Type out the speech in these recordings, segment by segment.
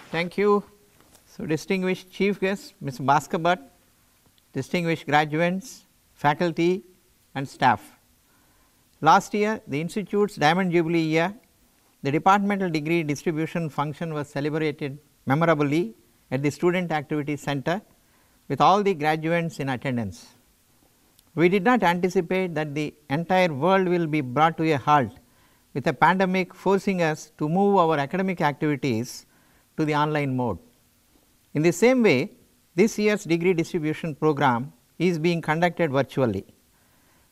Thank you. So, distinguished chief guest Mr. Bhaskar Bhatt, distinguished graduates, faculty and staff. Last year the institute's Diamond Jubilee year, the departmental degree distribution function was celebrated memorably at the Student Activity Center with all the graduates in attendance. We did not anticipate that the entire world will be brought to a halt with a pandemic forcing us to move our academic activities to the online mode. In the same way, this year's degree distribution program is being conducted virtually.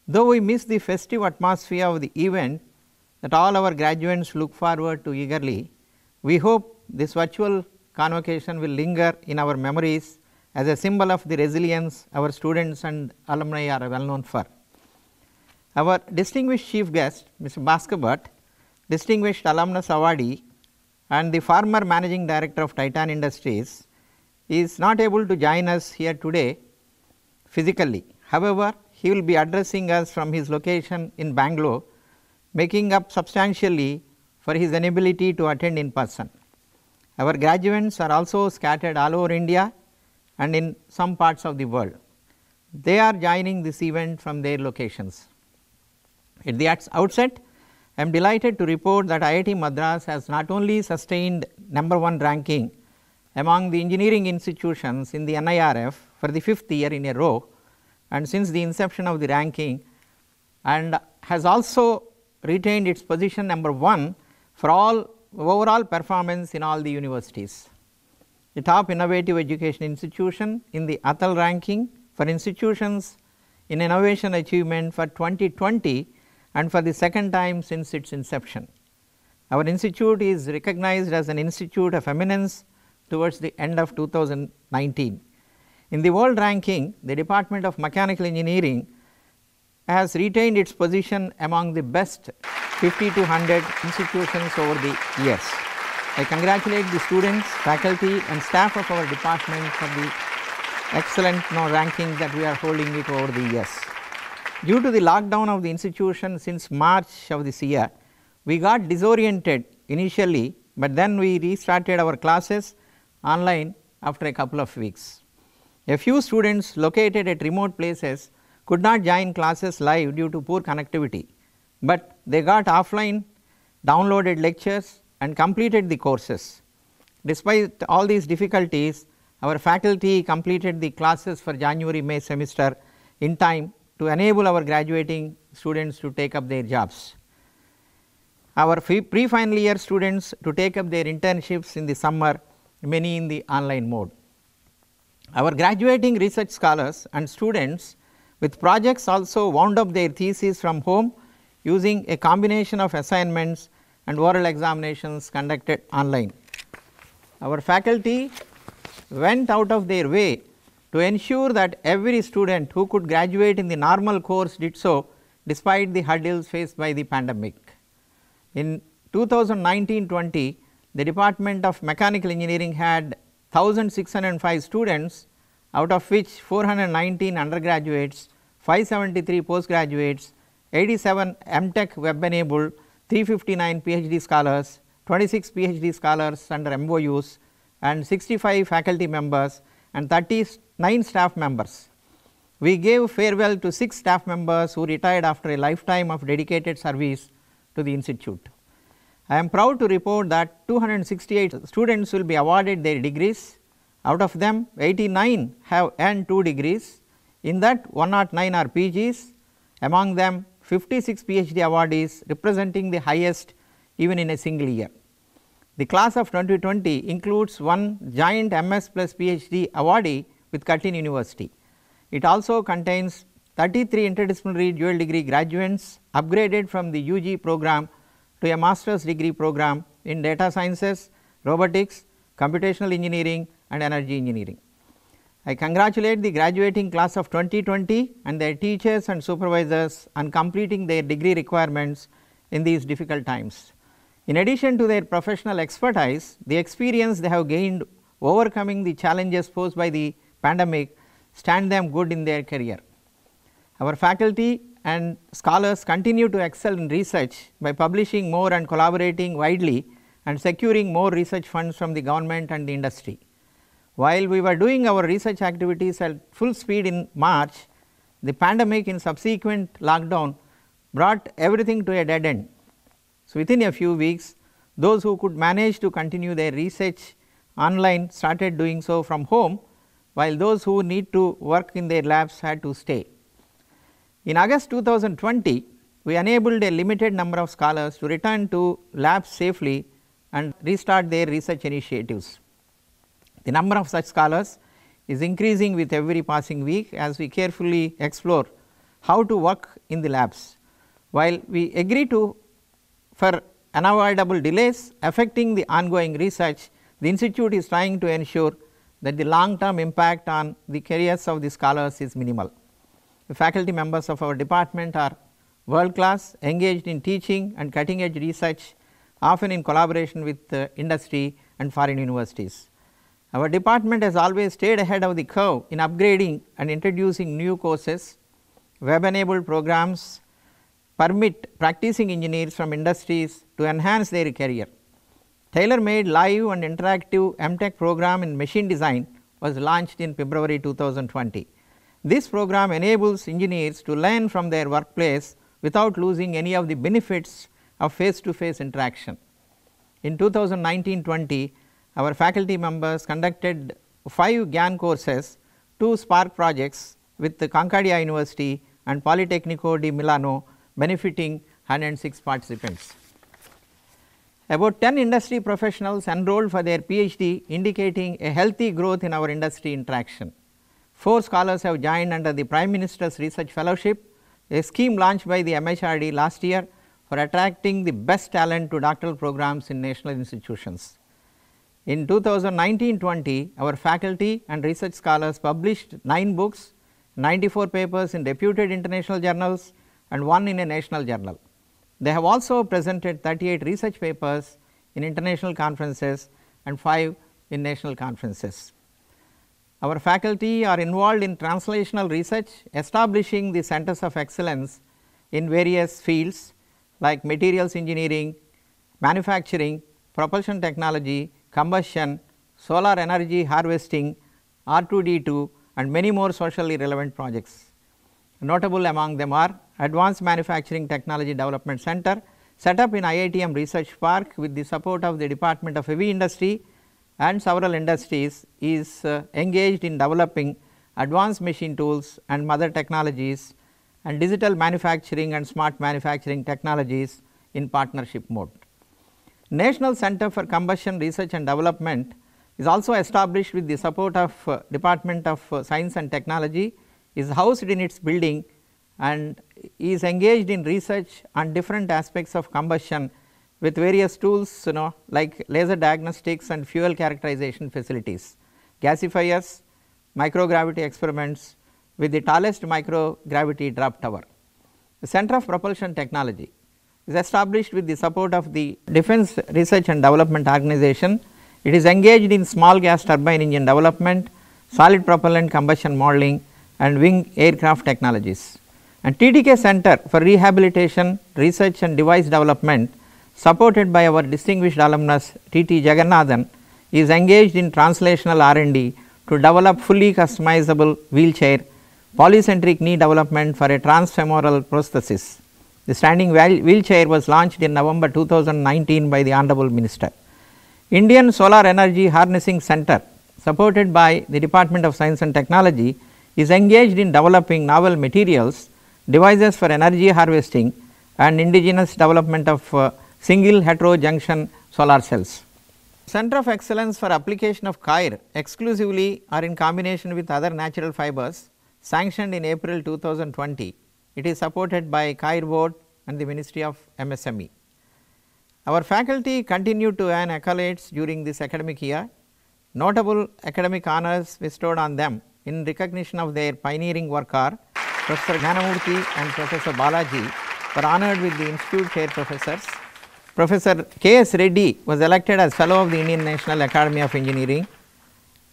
Though we miss the festive atmosphere of the event that all our graduates look forward to eagerly, we hope this virtual convocation will linger in our memories as a symbol of the resilience our students and alumni are well known for. Our distinguished chief guest Mr. Bhaskar Bhatt, distinguished alumnus awardee and the former managing director of Titan Industries, is not able to join us here today physically. However, he will be addressing us from his location in Bangalore, making up substantially for his inability to attend in person. Our graduates are also scattered all over India and in some parts of the world. They are joining this event from their locations. At the outset, I am delighted to report that IIT Madras has not only sustained #1 ranking among the engineering institutions in the NIRF for the 5th year in a row and since the inception of the ranking, and has also retained its position #1 for all overall performance in all the universities. The top innovative education institution in the ATAL ranking for institutions in innovation achievement for 2020 and for the second time since its inception. Our institute is recognized as an institute of eminence towards the end of 2019. In the world ranking, the Department of Mechanical Engineering has retained its position among the best 50 to 100 institutions over the years. I congratulate the students, faculty and staff of our department for the excellent ranking that we are holding it over the years. Due to the lockdown of the institution since March of this year, we got disoriented initially, but then we restarted our classes online after a couple of weeks. A few students located at remote places could not join classes live due to poor connectivity, but they got offline downloaded lectures and completed the courses. Despite all these difficulties, our faculty completed the classes for January-May semester in time to enable our graduating students to take up their jobs. Our pre-final year students to take up their internships in the summer, many in the online mode. Our graduating research scholars and students with projects also wound up their thesis from home using a combination of assignments and oral examinations conducted online. Our faculty went out of their way to ensure that every student who could graduate in the normal course did so despite the hurdles faced by the pandemic. In 2019-20, the Department of Mechanical Engineering had 1,605 students, out of which 419 undergraduates, 573 postgraduates, 87 MTech web enabled, 359 PhD scholars, 26 PhD scholars under MOUs and 65 faculty members and 39 staff members. We gave farewell to 6 staff members who retired after a lifetime of dedicated service to the institute. I am proud to report that 268 students will be awarded their degrees. Out of them, 89 have earned 2 degrees. In that, 109 are PGs. Among them, 56 PhD awardees, representing the highest even in a single year. The class of 2020 includes one joint MS plus PhD awardee with Curtin University. It also contains 33 interdisciplinary dual degree graduates upgraded from the UG program to a master's degree program in data sciences, robotics, computational engineering and energy engineering. I congratulate the graduating class of 2020 and their teachers and supervisors on completing their degree requirements in these difficult times. In addition to their professional expertise, the experience they have gained overcoming the challenges posed by the pandemic stand them good in their career. Our faculty and scholars continue to excel in research by publishing more and collaborating widely and securing more research funds from the government and the industry. While we were doing our research activities at full speed in March, the pandemic in subsequent lockdown brought everything to a dead end. So, within a few weeks, those who could manage to continue their research online started doing so from home, while those who need to work in their labs had to stay. In August 2020, we enabled a limited number of scholars to return to labs safely and restart their research initiatives. The number of such scholars is increasing with every passing week as we carefully explore how to work in the labs. While we agree for unavoidable delays affecting the ongoing research, the institute is trying to ensure that the long term impact on the careers of the scholars is minimal. The faculty members of our department are world class, engaged in teaching and cutting edge research, often in collaboration with industry and foreign universities. Our department has always stayed ahead of the curve in upgrading and introducing new courses. Web enabled programs permit practicing engineers from industries to enhance their career. Tailor made live and interactive MTech program in machine design was launched in February 2020. This program enables engineers to learn from their workplace without losing any of the benefits of face to face interaction. In 2019-20, our faculty members conducted 5 GAN courses, 2 Spark projects with the Concordia University and Politecnico di Milano, benefiting 106 participants. About 10 industry professionals enrolled for their PhD, indicating a healthy growth in our industry interaction. 4 scholars have joined under the Prime Minister's Research Fellowship, a scheme launched by the MHRD last year for attracting the best talent to doctoral programs in national institutions. In 2019-20, our faculty and research scholars published 9 books, 94 papers in reputed international journals and 1 in a national journal. They have also presented 38 research papers in international conferences and 5 in national conferences. Our faculty are involved in translational research, establishing the centers of excellence in various fields like materials engineering, manufacturing, propulsion technology, combustion, solar energy harvesting, R2D2 and many more socially relevant projects. Notable among them are Advanced Manufacturing Technology Development Center, set up in IITM Research Park with the support of the Department of Heavy Industry and several industries, is engaged in developing advanced machine tools and mother technologies and digital manufacturing and smart manufacturing technologies in partnership mode. National Center for Combustion Research and Development is also established with the support of Department of Science and Technology, is housed in its building and is engaged in research on different aspects of combustion with various tools like laser diagnostics and fuel characterization facilities, gasifiers, microgravity experiments with the tallest microgravity drop tower. The Center of Propulsion Technology is established with the support of the Defense Research and Development Organization. It is engaged in small gas turbine engine development, solid propellant combustion modeling and wing aircraft technologies. And TTK Center for Rehabilitation, Research and Device Development, supported by our distinguished alumnus T.T. Jagannathan, is engaged in translational R&D to develop fully customizable wheelchair, polycentric knee development for a transfemoral prosthesis. The standing wheelchair was launched in November 2019 by the Honorable Minister. Indian Solar Energy Harnessing Center, supported by the Department of Science and Technology, is engaged in developing novel materials, devices for energy harvesting and indigenous development of single heterojunction solar cells. Center of Excellence for Application of coir exclusively or in combination with other natural fibers, sanctioned in April 2020. It is supported by coir board and the Ministry of MSME. Our faculty continued to earn accolades during this academic year. Notable academic honors bestowed on them in recognition of their pioneering work are Professor Jnanamurthy and Professor Balaji were honored with the institute chair professors. Professor K.S. Reddy was elected as Fellow of the Indian National Academy of Engineering.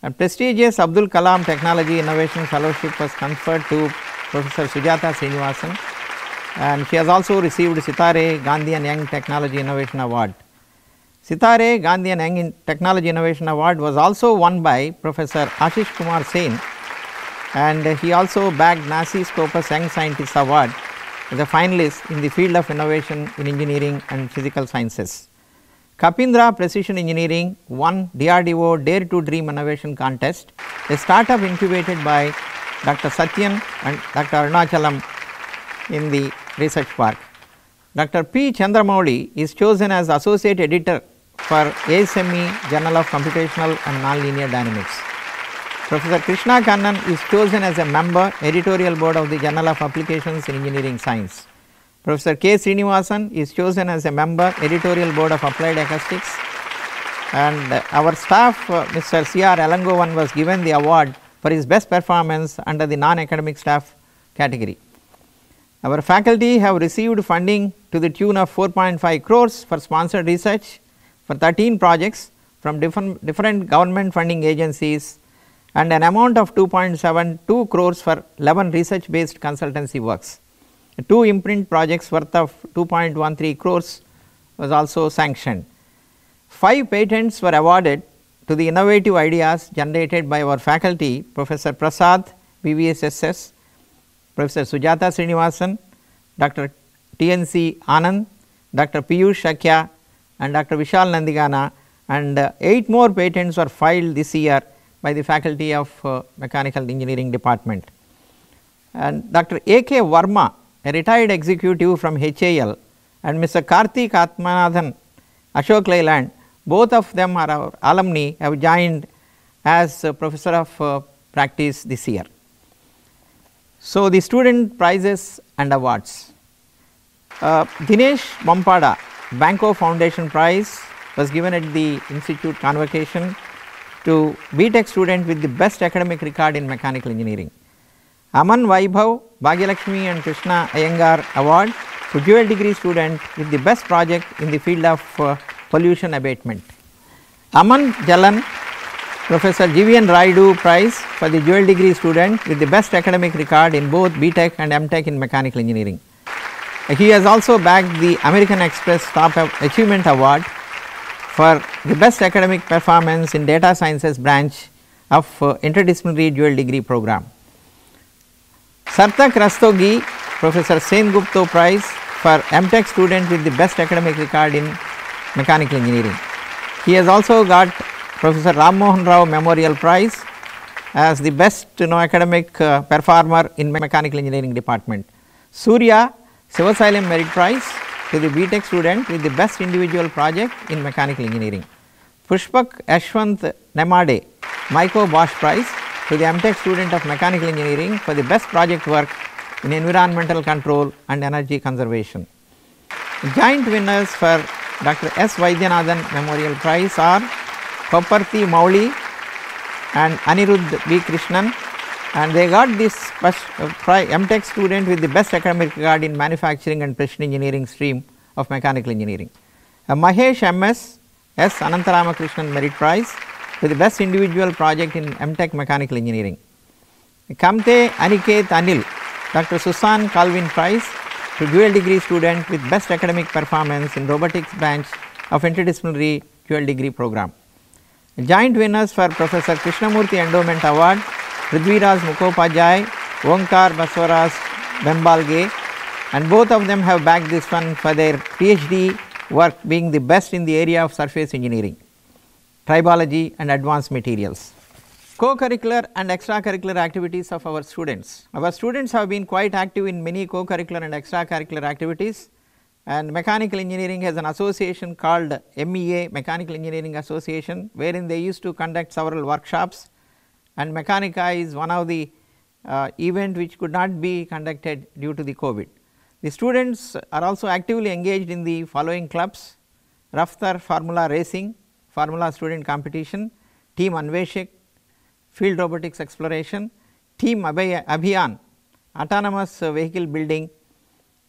A prestigious Abdul Kalam Technology Innovation Fellowship was conferred to Professor Sujata Srinivasan, and she has also received Sitare Gandhi and Young Technology Innovation Award. Sitare Gandhian Young Technology Innovation Award was also won by Professor Ashish Kumar Sen, and he also bagged NASI Scopus Young Scientist Award as a finalist in the field of innovation in engineering and physical sciences. Kapindra Precision Engineering won DRDO Dare to Dream Innovation Contest, a startup incubated by Dr. Satyan and Dr. Arunachalam in the research park. Dr. P. Chandramouli is chosen as Associate Editor for ASME Journal of Computational and Nonlinear Dynamics. Professor Krishna Kannan is chosen as a member editorial board of the Journal of Applications in Engineering Science. Professor K. Srinivasan is chosen as a member editorial board of Applied Acoustics, and our staff Mr. C.R. Alangovan was given the award for his best performance under the non-academic staff category. Our faculty have received funding to the tune of 4.5 crores for sponsored research for 13 projects from different government funding agencies, and an amount of 2.72 crores for 11 research based consultancy works. 2 imprint projects worth of 2.13 crores was also sanctioned. 5 patents were awarded to the innovative ideas generated by our faculty, Professor Prasad, BVSSS, Professor Sujata Srinivasan, Dr. TNC Anand, Dr. Piyush Shakya and Dr. Vishal Nandigana, and 8 more patents were filed this year by the faculty of Mechanical Engineering Department. And Dr. A.K. Verma, a retired executive from HAL, and Mr. Karthik Atmanathan, Ashok Leyland, both of them are our alumni, have joined as Professor of Practice this year. So, the student prizes and awards. Dinesh Mampada Banco Foundation Prize was given at the institute convocation to BTech student with the best academic record in mechanical engineering. Aman Vaibhav, Bhagyalakshmi and Krishna Iyengar Award to dual degree student with the best project in the field of pollution abatement. Aman Jalan, Professor GVN Raidu Prize for the dual degree student with the best academic record in both BTech and MTech in mechanical engineering. He has also bagged the American Express Top Achievement Award for the best academic performance in data sciences branch of interdisciplinary dual degree program. Sarthak Rastogi, Professor Sen Gupta Prize for MTech student with the best academic record in mechanical engineering. He has also got Professor Ram Mohan Rao Memorial Prize as the best academic performer in mechanical engineering department. Surya Sivasalam Merit Prize to the BTech student with the best individual project in mechanical engineering. Pushpak Ashwant Nemade Myco Bosch Prize to the MTech student of mechanical engineering for the best project work in environmental control and energy conservation. Joint winners for Dr. S. Vaidyanathan Memorial Prize are Kopparthi Mauli and Anirudh B. Krishnan, and they got this MTech student with the best academic record in manufacturing and precision engineering stream of mechanical engineering. Mahesh MS S. Anantaramakrishnan Merit Prize with the best individual project in MTech mechanical engineering. Kamte Aniket Anil Dr. Susan Calvin Prize to dual degree student with best academic performance in robotics branch of interdisciplinary dual degree program. Joint winners for Professor Krishnamurthy Endowment Award, Prithviraj Mukhopadhyay, Onkar Baswaraj Bembalge, and both of them have bagged this one for their PhD work being the best in the area of surface engineering, tribology and advanced materials. Co-curricular and extracurricular activities of our students. Our students have been quite active in many co-curricular and extracurricular activities, and mechanical engineering has an association called MEA, Mechanical Engineering Association, wherein they used to conduct several workshops, and Mechanica is one of the event which could not be conducted due to the COVID. The students are also actively engaged in the following clubs: Raftar Formula Racing, Formula Student Competition, Team Anveshik, Field Robotics Exploration, Team Abhiyan, Autonomous Vehicle Building,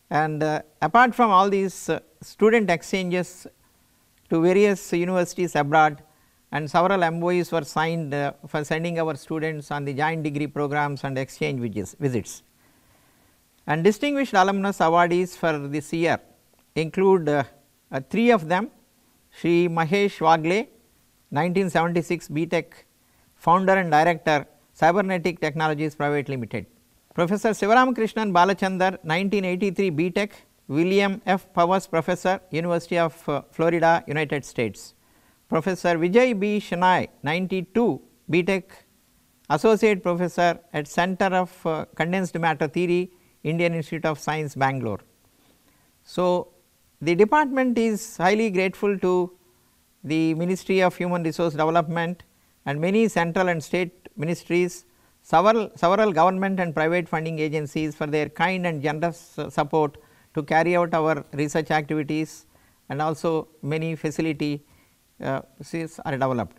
and apart from all these student exchanges to various universities abroad, and several MOUs were signed for sending our students on the joint degree programs and exchange visits. And distinguished alumnus awardees for this year include 3 of them, Shri Mahesh Wagle, 1976 BTech, founder and director, Cybernetic Technologies Private Limited. Professor Sivaramakrishnan Balachandar, 1983 BTech, William F. Powers Professor, University of Florida, United States. Professor Vijay B. Shenoy, 92 BTech, Associate Professor at Center of Condensed Matter Theory, Indian Institute of Science, Bangalore. So, the department is highly grateful to the Ministry of Human Resource Development and many central and state ministries, several government and private funding agencies for their kind and generous support to carry out our research activities, and also many facilities are developed.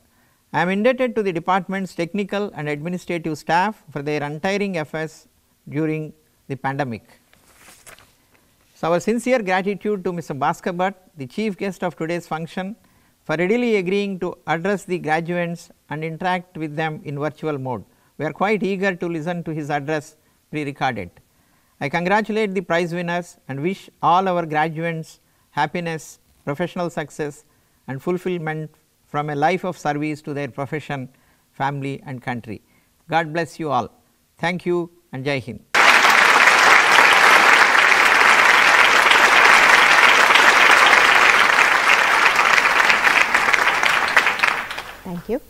I am indebted to the department's technical and administrative staff for their untiring efforts during the pandemic. So, our sincere gratitude to Mr. Bhaskar Bhatt, the chief guest of today's function, for readily agreeing to address the graduates and interact with them in virtual mode. We are quite eager to listen to his address pre-recorded. I congratulate the prize winners and wish all our graduates happiness, professional success and fulfillment from a life of service to their profession, family and country. God bless you all. Thank you and Jai Hind. Thank you.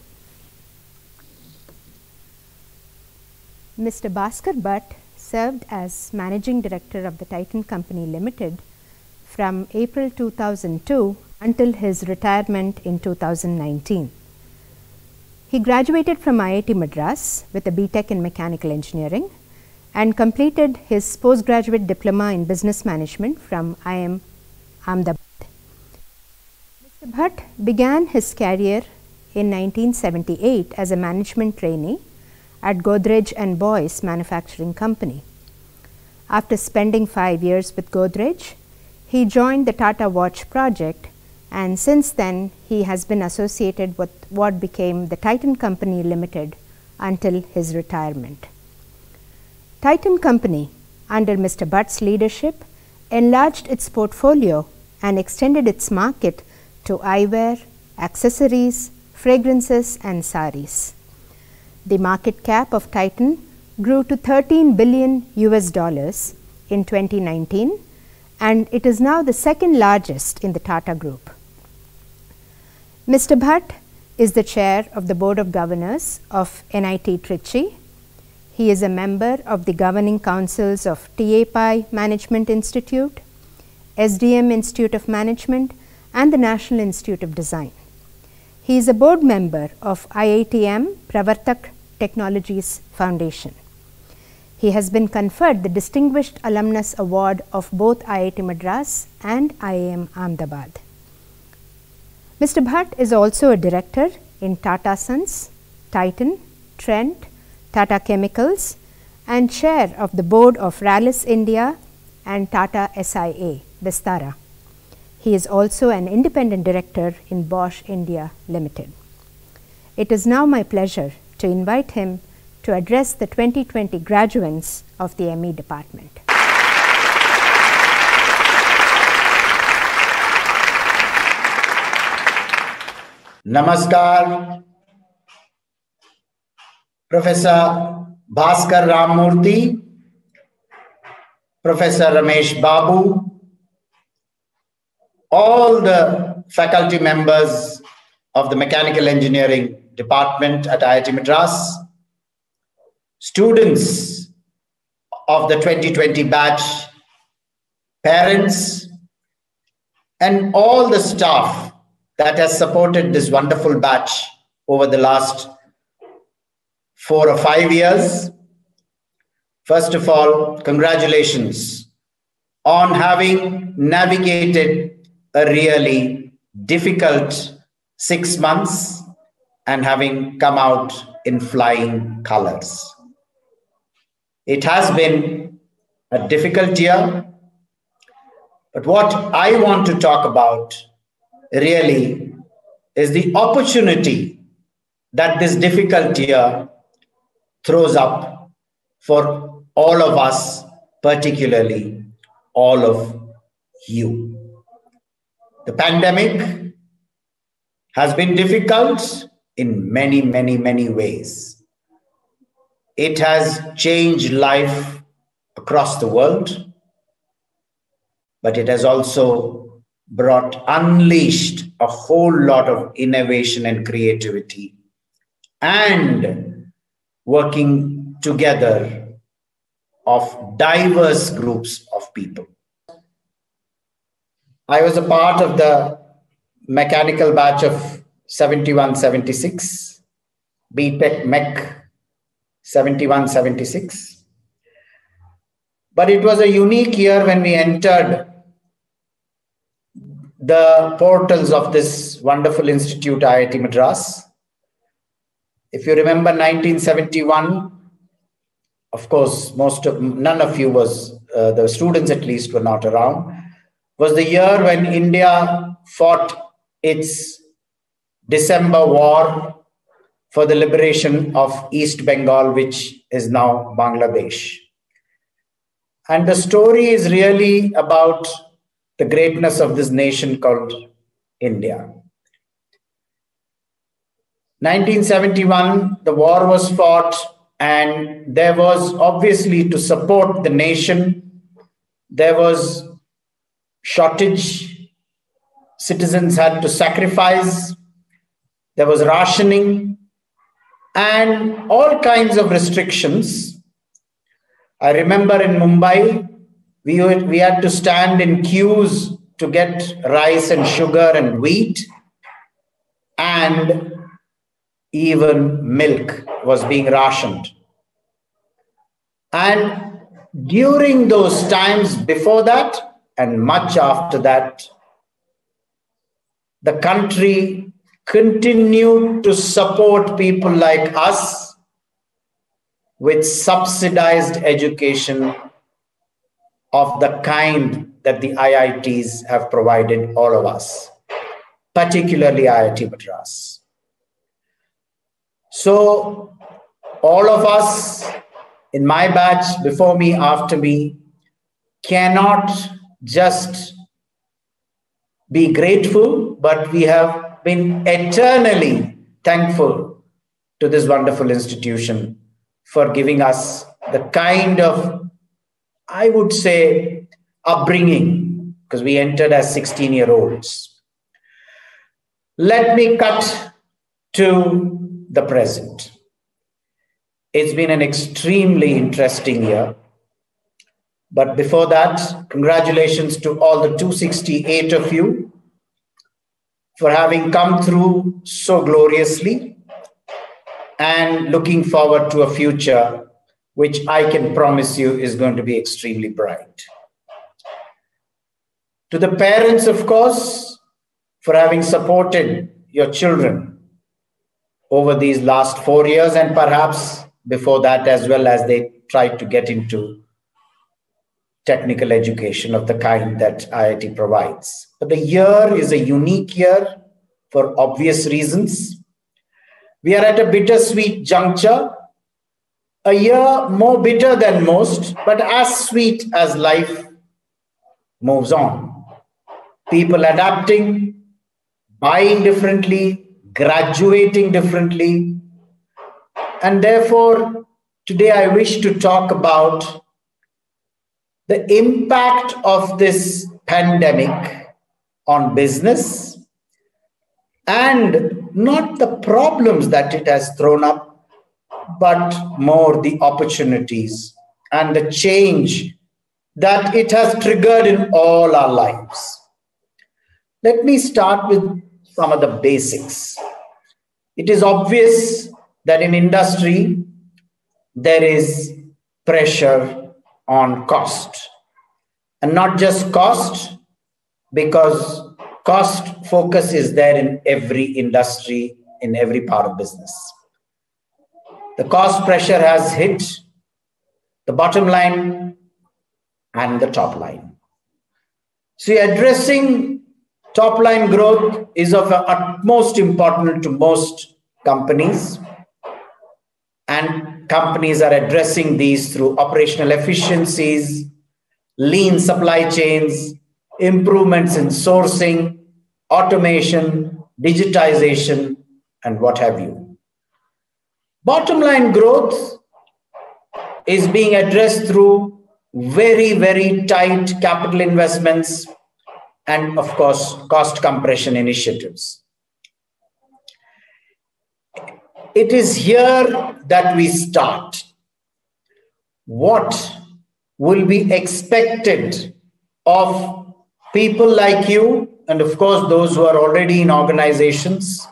Mr. Bhaskar Bhatt served as Managing Director of the Titan Company Limited from April 2002 until his retirement in 2019. He graduated from IIT Madras with a BTech in Mechanical Engineering and completed his postgraduate diploma in Business Management from IIM Ahmedabad. Mr. Bhatt began his career in 1978 as a management trainee at Godrej and Boyce Manufacturing Company. After spending 5 years with Godrej, he joined the Tata Watch project, and since then he has been associated with what became the Titan Company Limited until his retirement. Titan Company, under Mr. Bhatt's leadership, enlarged its portfolio and extended its market to eyewear, accessories, fragrances and saris. The market cap of Titan grew to $13 billion in 2019, and it is now the second largest in the Tata Group. Mr. Bhatt is the chair of the Board of Governors of NIT Trichy. He is a member of the governing councils of TAPI Management Institute, SDM Institute of Management and the National Institute of Design. He is a board member of IITM Pravartak Technologies Foundation. He has been conferred the Distinguished Alumnus Award of both IIT Madras and IIM Ahmedabad. Mr. Bhatt is also a director in Tata Sons, Titan, Trent, Tata Chemicals and chair of the board of Rallis India and Tata SIA, Vistara. He is also an independent director in Bosch India Limited. It is now my pleasure to invite him to address the 2020 graduates of the ME department. Namaskar, Professor Bhaskar Ramamurthy, Professor Ramesh Babu, all the faculty members of the Mechanical Engineering Department at IIT Madras, students of the 2020 batch, parents, and all the staff that has supported this wonderful batch over the last 4 or 5 years. First of all, congratulations on having navigated a really difficult 6 months and having come out in flying colors. It has been a difficult year, but what I want to talk about really is the opportunity that this difficult year throws up for all of us, particularly all of you. The pandemic has been difficult in many, many, many ways. It has changed life across the world, but it has also unleashed a whole lot of innovation and creativity and working together of diverse groups of people. I was a part of the mechanical batch of 71-76, BTech Mech 71-76. But it was a unique year when we entered the portals of this wonderful institute, IIT Madras. If you remember 1971, of course, none of you was, the students at least were not around, was the year when India fought its December war for the liberation of East Bengal, which is now Bangladesh. And the story is really about the greatness of this nation called India. 1971, the war was fought, and there was obviously, to support the nation, there was shortage. Citizens had to sacrifice. There was rationing and all kinds of restrictions. I remember in Mumbai, we had to stand in queues to get rice and sugar and wheat, and even milk was being rationed. And during those times before that and much after that, the country continued to support people like us with subsidized education of the kind that the IITs have provided all of us, particularly IIT Madras. So all of us in my batch, before me, after me, cannot just be grateful, but we have been eternally thankful to this wonderful institution for giving us the kind of, I would say, upbringing, because we entered as 16-year-olds. Let me cut to the present. It's been an extremely interesting year. But before that, congratulations to all the 268 of you for having come through so gloriously and looking forward to a future which I can promise you is going to be extremely bright. To the parents, of course, for having supported your children over these last 4 years and perhaps before that as well, as they tried to get into technical education of the kind that IIT provides. But the year is a unique year for obvious reasons. We are at a bittersweet juncture, a year more bitter than most, but as sweet as life moves on. People adapting, buying differently, graduating differently. And therefore, today I wish to talk about the impact of this pandemic on business, and not the problems that it has thrown up, but more the opportunities and the change that it has triggered in all our lives. Let me start with some of the basics. It is obvious that in industry, there is pressure on cost, and not just cost, because cost focus is there in every industry, in every part of business. The cost pressure has hit the bottom line and the top line. See, addressing top line growth is of utmost importance to most companies, and companies are addressing these through operational efficiencies, lean supply chains, improvements in sourcing, automation, digitization, and what have you. Bottom line growth is being addressed through very, very tight capital investments and, of course, cost compression initiatives. It is here that we start. What will be expected of people like you, and of course those who are already in organizations?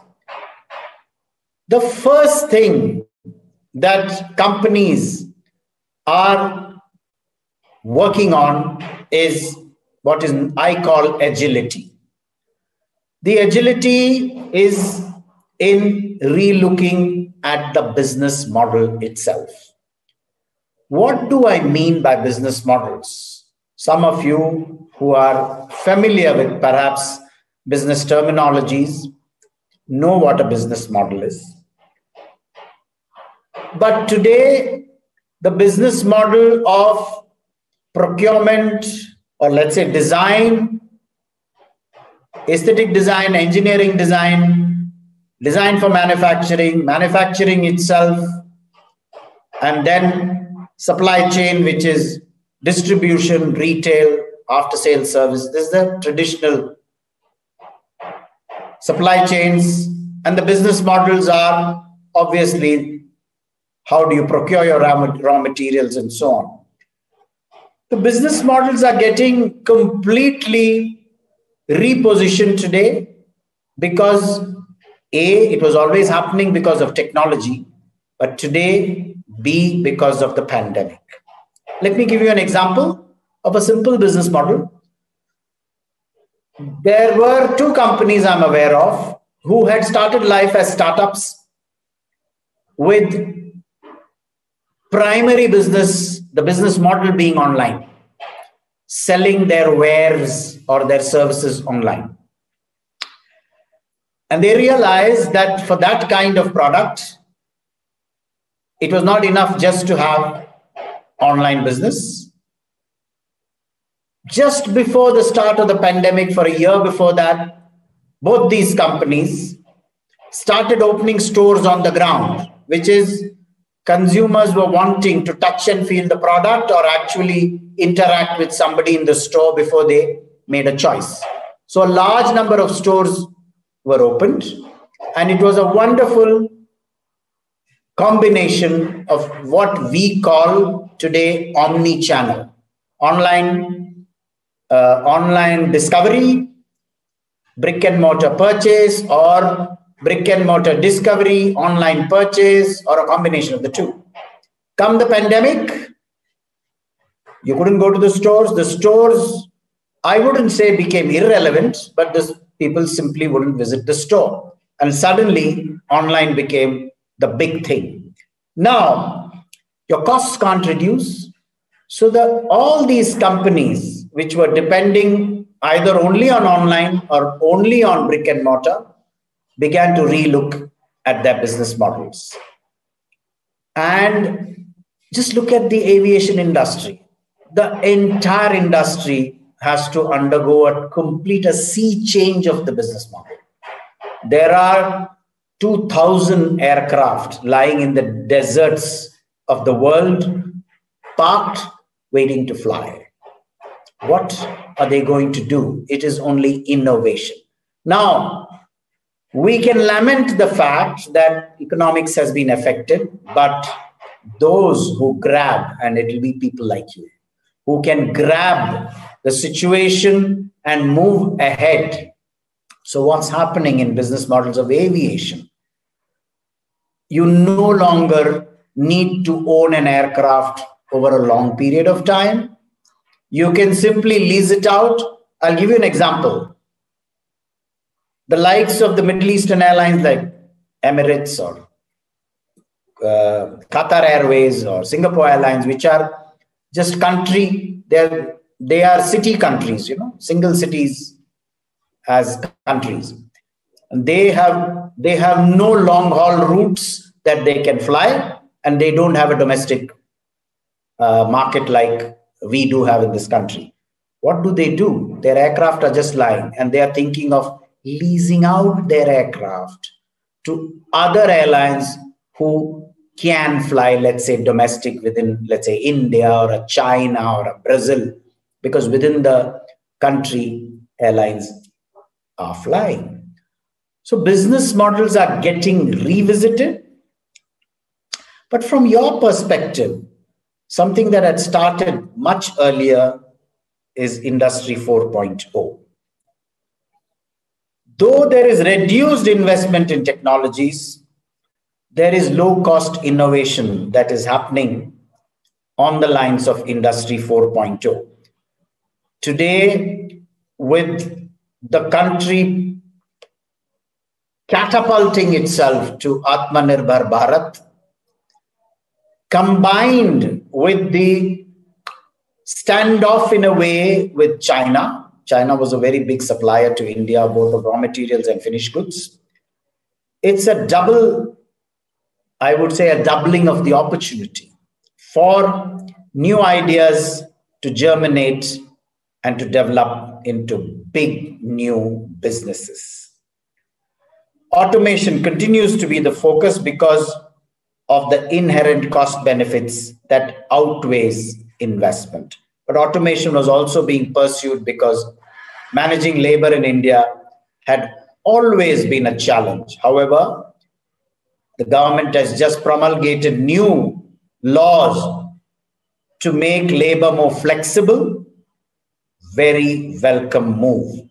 The first thing that companies are working on is what I call agility. The agility is in relooking at the business model itself. What do I mean by business models? Some of you who are familiar with perhaps business terminologies know what a business model is. But today, the business model of procurement, or let's say design, aesthetic design, engineering design, design for manufacturing, manufacturing itself, and then supply chain, which is distribution, retail, after-sales service. This is the traditional supply chains, and the business models are obviously how do you procure your raw materials and so on. The business models are getting completely repositioned today because A, it was always happening because of technology, but today, B, because of the pandemic. Let me give you an example of a simple business model. There were two companies I'm aware of who had started life as startups with primary business, the business model being online, selling their wares or their services online. And they realized that for that kind of product, it was not enough just to have online business. Just before the start of the pandemic, for a year before that, both these companies started opening stores on the ground, which is consumers were wanting to touch and feel the product or actually interact with somebody in the store before they made a choice. So a large number of stores were opened, and it was a wonderful combination of what we call today omni-channel, online discovery, brick and mortar purchase, or brick and mortar discovery, online purchase, or a combination of the two. Come the pandemic, you couldn't go to the stores. The stores, I wouldn't say became irrelevant, but people simply wouldn't visit the store. And suddenly, online became the big thing. Now, your costs can't reduce. So all these companies, which were depending either only on online or only on brick and mortar, began to relook at their business models. And just look at the aviation industry. The entire industry has to undergo a sea change of the business model. There are 2,000 aircraft lying in the deserts of the world, parked, waiting to fly. What are they going to do? It is only innovation. Now, we can lament the fact that economics has been affected, but those who grab, and it will be people like you, who can grab the situation and move ahead. So what's happening in business models of aviation? You no longer need to own an aircraft over a long period of time. You can simply lease it out. I'll give you an example. The likes of the Middle Eastern airlines like Emirates or Qatar Airways or Singapore Airlines, which are just country, they are city countries, single cities as countries. And they have no long haul routes that they can fly, and they don't have a domestic market like we do have in this country. What do? Their aircraft are just lying, and they are thinking of leasing out their aircraft to other airlines who can fly, let's say, domestic within, let's say, India or a China or a Brazil, because within the country, airlines are flying. So business models are getting revisited. But from your perspective, something that had started much earlier is Industry 4.0. Though there is reduced investment in technologies, there is low-cost innovation that is happening on the lines of Industry 4.0. Today, with the country catapulting itself to Atmanirbhar Bharat, combined with the standoff in a way with China. China was a very big supplier to India, both of raw materials and finished goods. It's a double, I would say, a doubling of the opportunity for new ideas to germinate and to develop into big new businesses. Automation continues to be the focus because of the inherent cost benefits that outweighs investment. But automation was also being pursued because managing labor in India had always been a challenge. However, the government has just promulgated new laws to make labor more flexible. Very welcome move.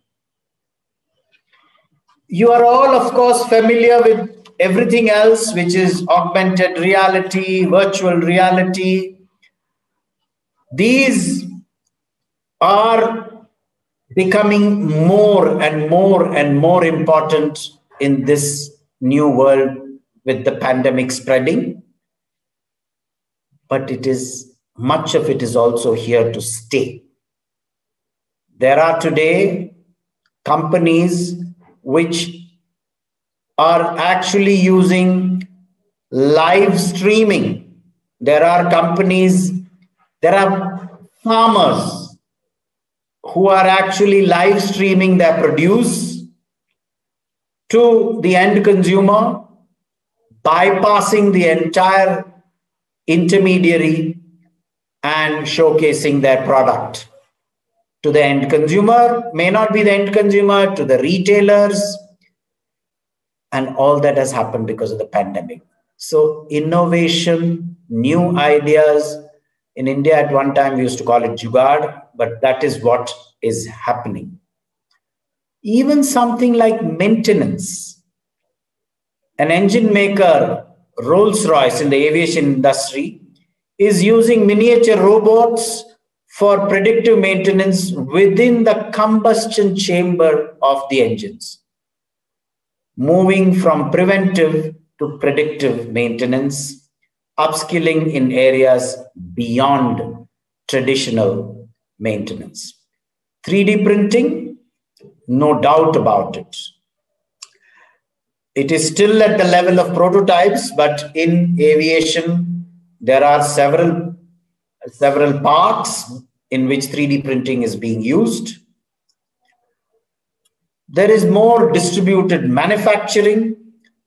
You are all, of course, familiar with everything else, which is augmented reality, virtual reality. These are becoming more and more and more important in this new world with the pandemic spreading. But much of it is also here to stay. There are today companies which are actually using live streaming. There are companies, there are farmers who are actually live streaming their produce to the end consumer, bypassing the entire intermediary and showcasing their product to the end consumer. May not be the end consumer, to the retailers, and all that has happened because of the pandemic. So innovation, new ideas. In India at one time we used to call it jugaad, but that is what is happening. Even something like maintenance. An engine maker, Rolls-Royce in the aviation industry, is using miniature robots for predictive maintenance within the combustion chamber of the engines. Moving from preventive to predictive maintenance, upskilling in areas beyond traditional maintenance. 3D printing, no doubt about it. It is still at the level of prototypes, but in aviation, there are several parts in which 3D printing is being used. There is more distributed manufacturing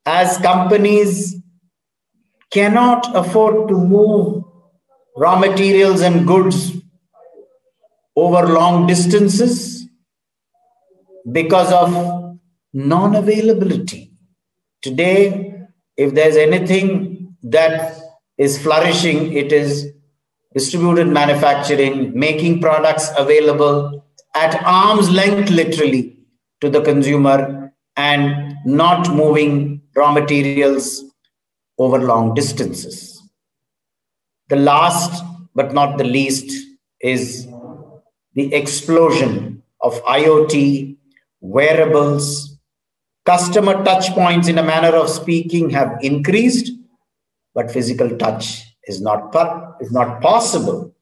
as companies cannot afford to move raw materials and goods over long distances because of non-availability. Today, if there's anything that is flourishing, it is distributed manufacturing, making products available at arm's length, literally, to the consumer, and not moving raw materials over long distances. The last but not the least is the explosion of IoT, wearables. Customer touch points, in a manner of speaking, have increased, but physical touch is not possible.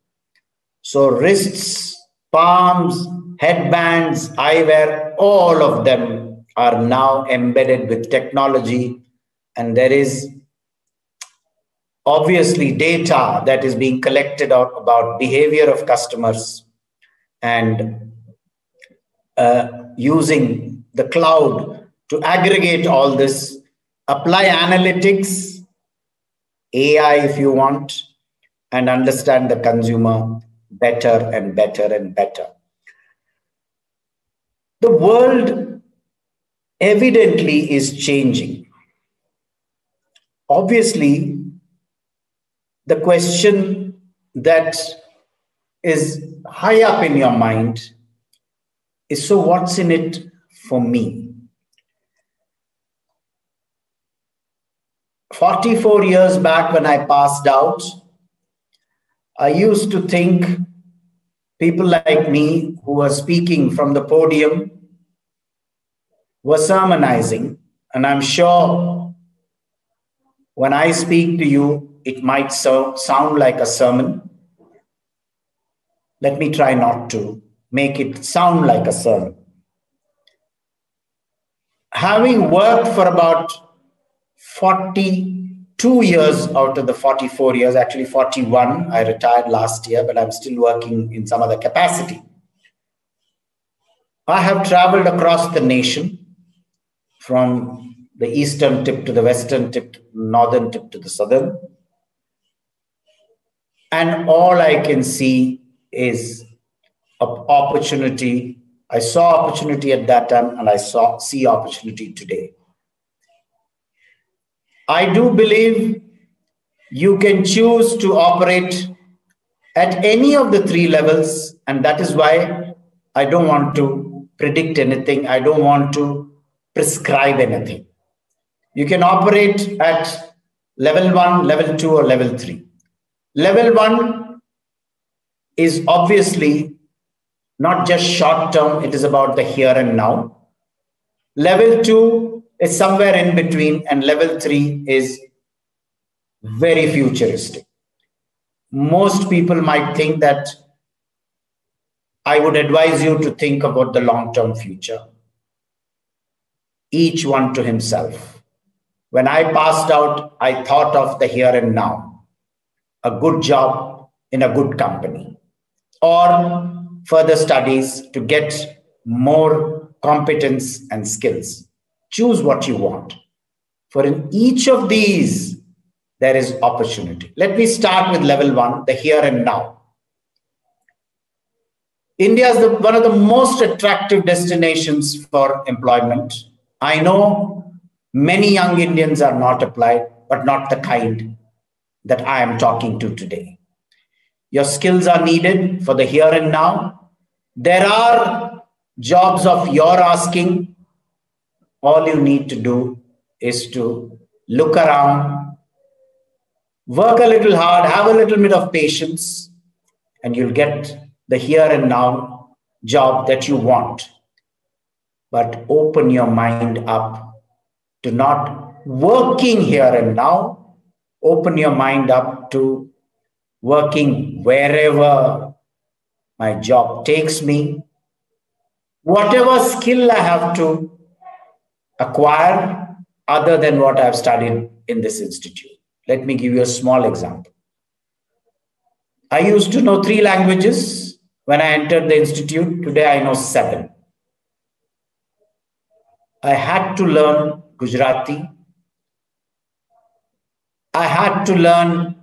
So wrists, palms, headbands, eyewear, all of them are now embedded with technology, and there is obviously data that is being collected out about behavior of customers, and using the cloud to aggregate all this, apply analytics, AI if you want, and understand the consumer better and better and better. The world evidently is changing. Obviously, the question that is high up in your mind is, so what's in it for me? 44 years back when I passed out, I used to think people like me who were speaking from the podium were sermonizing, and I'm sure when I speak to you, it might sound like a sermon. Let me try not to make it sound like a sermon. Having worked for about 42 years out of the 44 years, actually 41, I retired last year, but I'm still working in some other capacity. I have traveled across the nation, from the eastern tip to the western tip, to the northern tip to the southern. And all I can see is an opportunity. I saw opportunity at that time, and I see opportunity today. I do believe you can choose to operate at any of the three levels, and that is why I don't want to predict anything. I don't want to prescribe anything. You can operate at level 1, level 2, or level 3. Level 1 is obviously not just short term, it is about the here and now. Level 2 is somewhere in between, and level 3 is very futuristic. Most people might think that I would advise you to think about the long-term future. Each one to himself. When I passed out, I thought of the here and now. A good job in a good company, or further studies to get more competence and skills. Choose what you want. For in each of these, there is opportunity. Let me start with level 1, the here and now. India is one of the most attractive destinations for employment. I know many young Indians are not applied, but not the kind that I am talking to today. Your skills are needed for the here and now. There are jobs of your asking. All you need to do is to look around, work a little hard, have a little bit of patience, and you'll get the here and now job that you want. But open your mind up to not working here and now. Open your mind up to working wherever my job takes me. Whatever skill I have to acquire other than what I've studied in this institute. Let me give you a small example. I used to know 3 languages when I entered the institute. Today I know 7. I had to learn Gujarati. I had to learn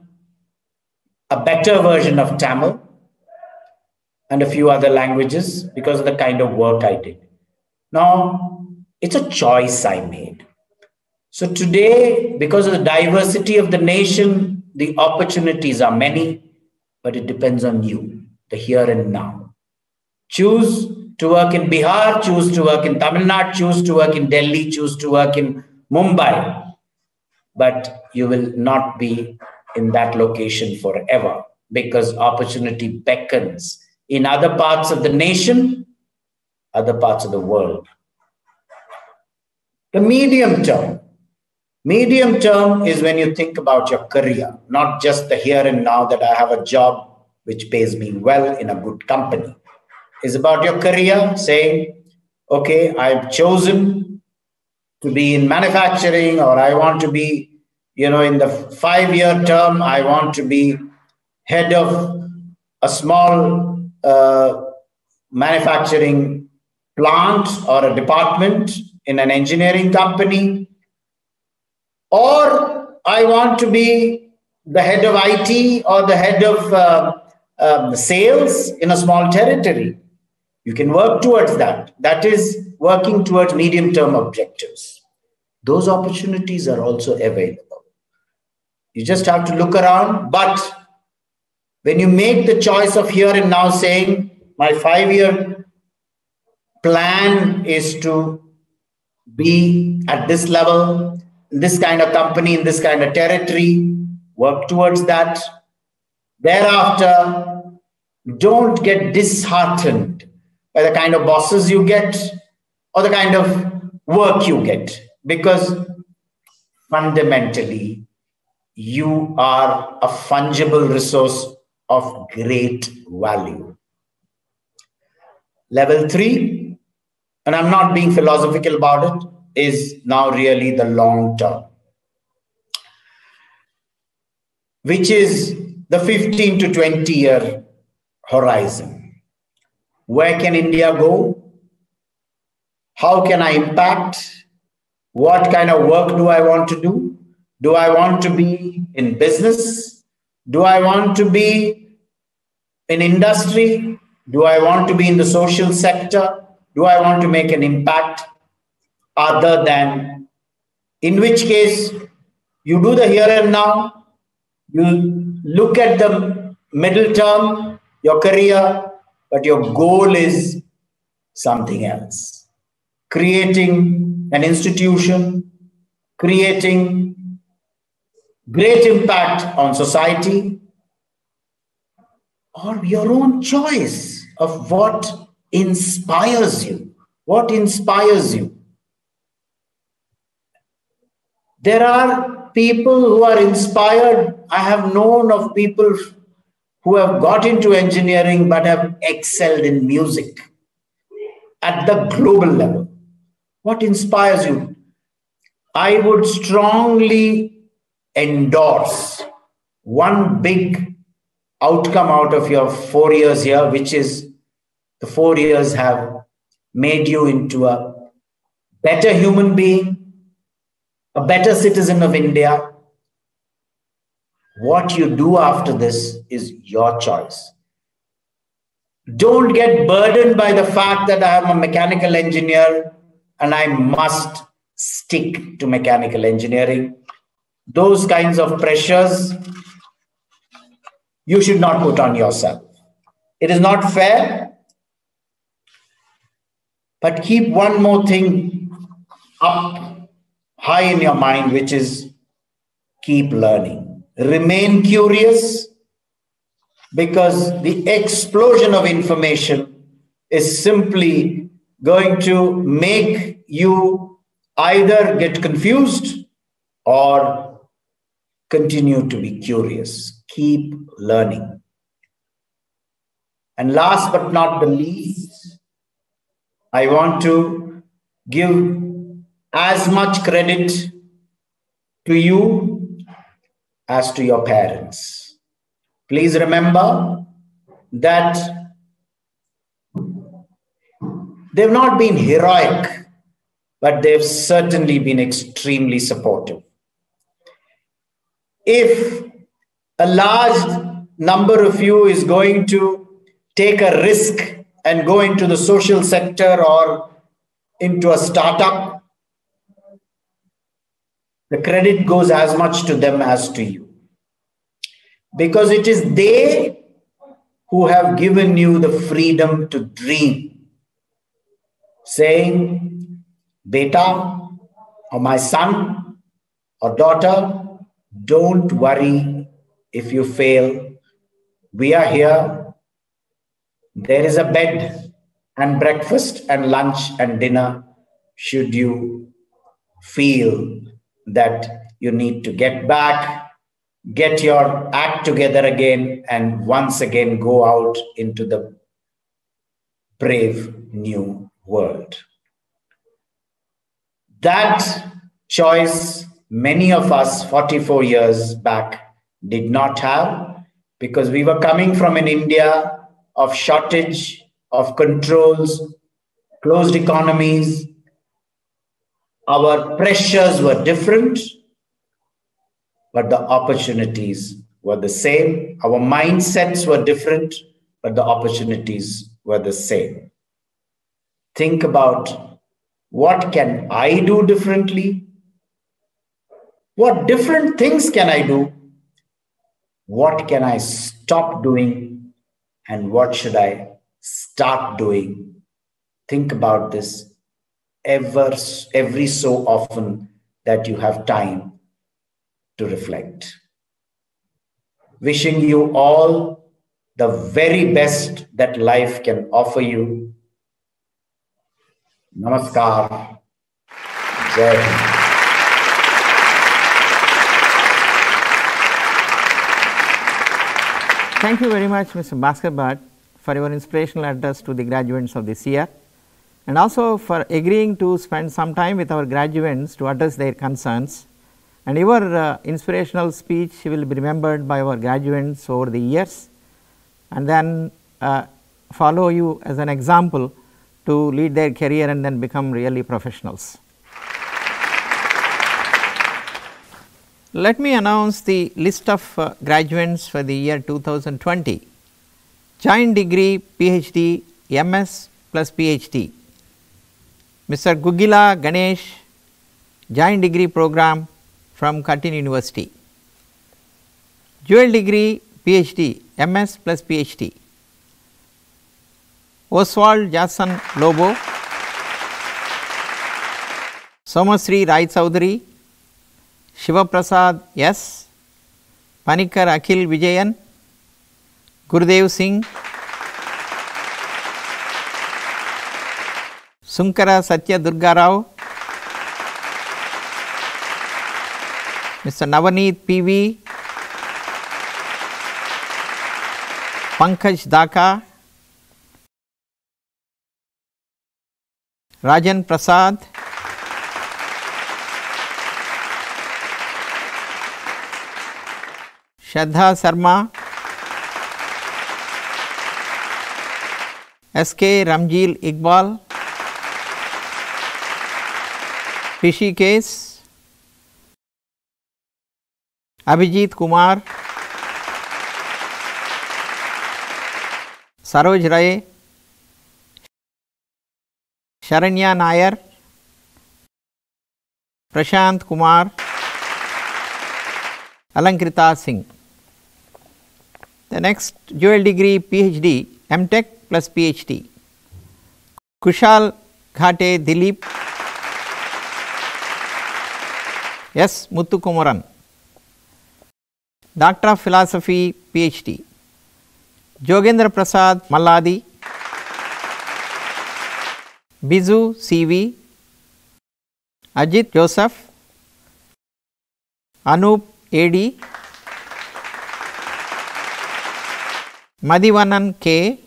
a better version of Tamil and a few other languages because of the kind of work I did. Now, it's a choice I made. So today, because of the diversity of the nation, the opportunities are many, but it depends on you, the here and now. Choose to work in Bihar, choose to work in Tamil Nadu, choose to work in Delhi, choose to work in Mumbai, but you will not be in that location forever because opportunity beckons in other parts of the nation, other parts of the world. The medium term. Medium term is when you think about your career, not just the here and now that I have a job which pays me well in a good company. It's about your career, saying, okay, I've chosen to be in manufacturing, or I want to be, in the 5-year term, I want to be head of a small manufacturing plant or a department in an engineering company, or I want to be the head of IT or the head of sales in a small territory. You can work towards that. That is working towards medium-term objectives. Those opportunities are also available. You just have to look around. But when you make the choice of here and now saying, my 5-year plan is to be at this level, this kind of company, in this kind of territory, work towards that. Thereafter, don't get disheartened by the kind of bosses you get or the kind of work you get, because fundamentally, you are a fungible resource of great value. Level 3, and I'm not being philosophical about it, is now really the long term, which is the 15 to 20 year horizon. Where can India go? How can I impact? What kind of work do I want to do? Do I want to be in business? Do I want to be in industry? Do I want to be in the social sector? Do I want to make an impact other than, in which case you do the here and now, you look at the middle term, your career, but your goal is something else. Creating an institution, creating great impact on society, or your own choice of what inspires you. What inspires you? There are people who are inspired. I have known of people who have got into engineering but have excelled in music at the global level. What inspires you? I would strongly endorse one big outcome out of your 4 years here, which is the 4 years have made you into a better human being, a better citizen of India. What you do after this is your choice. Don't get burdened by the fact that I am a mechanical engineer and I must stick to mechanical engineering. Those kinds of pressures you should not put on yourself. It is not fair. But keep one more thing up high in your mind, which is keep learning. Remain curious, because the explosion of information is simply going to make you either get confused or continue to be curious. Keep learning. And last but not the least, I want to give as much credit to you as to your parents. Please remember that they've not been heroic, but they've certainly been extremely supportive. If a large number of you is going to take a risk and go into the social sector or into a startup, the credit goes as much to them as to you. Because it is they who have given you the freedom to dream, saying, beta, or my son or daughter, don't worry if you fail. We are here. There is a bed and breakfast and lunch and dinner should you feel that you need to get back, get your act together again, and once again go out into the brave new world. That choice many of us 44 years back did not have, because we were coming from an India of shortage, of controls, closed economies, our pressures were different, but the opportunities were the same. Our mindsets were different, but the opportunities were the same. Think about, what can I do differently? What different things can I do? What can I stop doing? And what should I start doing? Think about this every so often that you have time to reflect. Wishing you all the very best that life can offer you. Namaskar. Jai Hind. Thank you very much, Mr. Bhaskar Bhatt, for your inspirational address to the graduates of this year, and also for agreeing to spend some time with our graduates to address their concerns. And your inspirational speech will be remembered by our graduates over the years, and then follow you as an example to lead their career and then become really professionals. Let me announce the list of graduates for the year 2020. Joint degree PhD, MS plus PhD. Mr. Gugila Ganesh, joint degree program from Curtin University. Dual degree PhD, MS plus PhD. Oswald Jason Lobo. Somasri Rai Chaudhary. Shiva Prasad S. Panikar Akhil Vijayan. Gurudev Singh. Sunkara Satya Durga Rao. Mr. Navaneet PV. Pankaj Dhaka. Rajan Prasad. Shraddha Sharma. SK Ramjil Iqbal. Rishikesh. Abhijit Kumar. Saroj Ray. Sharanya Nair. Prashant Kumar. Alankrita Singh. The next dual degree PhD, MTech plus PhD. Kushal Ghate Dilip. S. Muthukumaran. Doctor of Philosophy PhD. Jogendra Prasad Malladi. Bizu CV. Ajit Joseph. Anup AD. Madhivanan K.